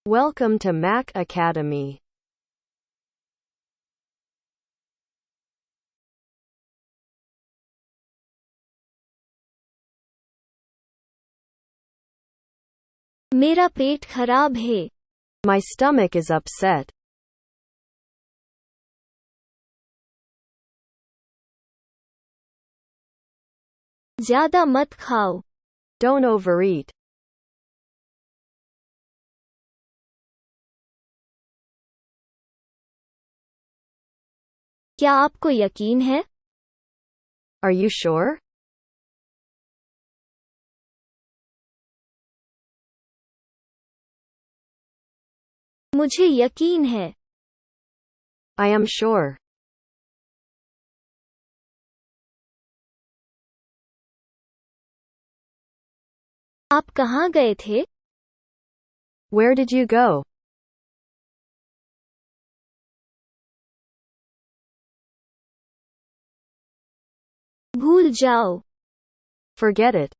Welcome to Mac Academy. मेरा पेट खराब है. My stomach is upset. ज्यादा मत खाओ. Don't overeat. क्या आपको यकीन है? Are you sure? मुझे यकीन है. I am sure. आप कहाँ गए थे? Where did you go? भूल जाओ. Forget it.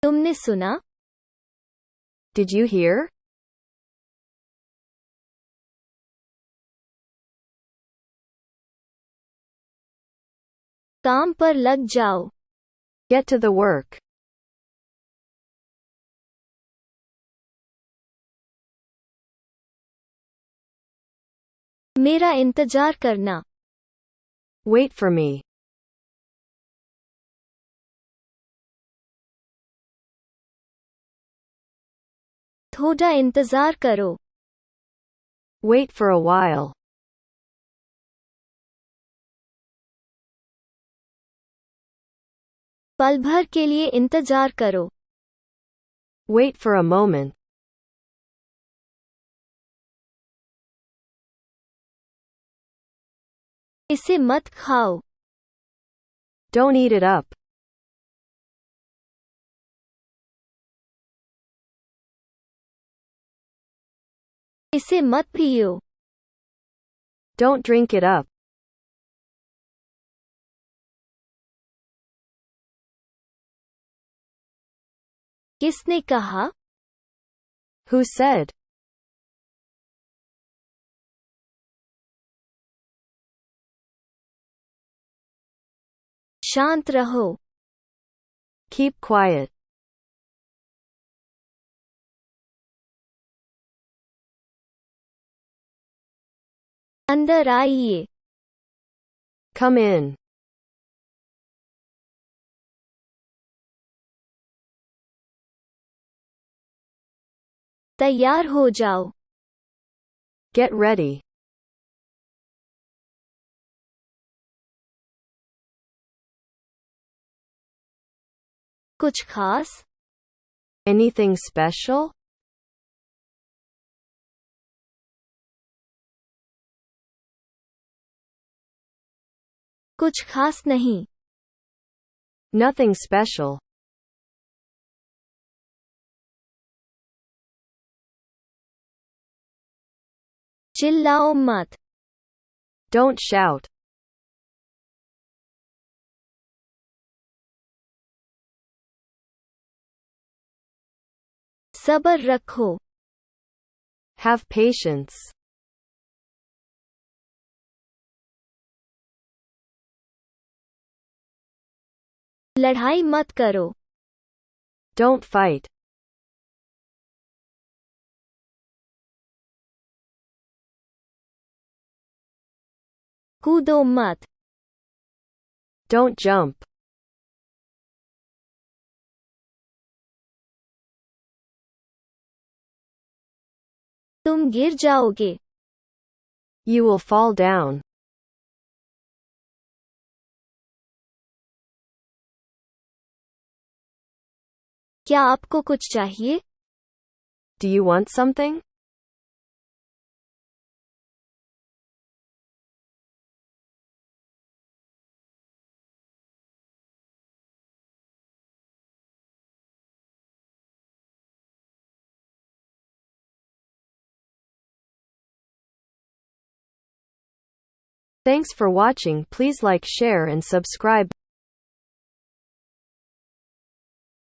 तुमने सुना? Did you hear? काम पर लग जाओ. Get to the work. मेरा इंतजार करना. Wait for me. थोड़ा इंतजार करो. Wait for a while. पल भर के लिए इंतजार करो. Wait for a moment. इसे मत खाओ. Don't eat it up. इसे मत पियो. Don't drink it up. किसने कहा? Who said? शांत रहो. Keep quiet. अंदर आइए. Come in. तैयार हो जाओ. Get ready. कुछ खास? Anything special? कुछ खास नहीं. Nothing special. चिल्लाओ मत. Don't shout. सब्र रखो. Have patience. लड़ाई मत करो. Don't fight. कूदो मत. Don't jump. तुम गिर जाओगे. You will fall down. क्या आपको कुछ चाहिए? Do you want something? Thanks for watching. Please like, share and subscribe.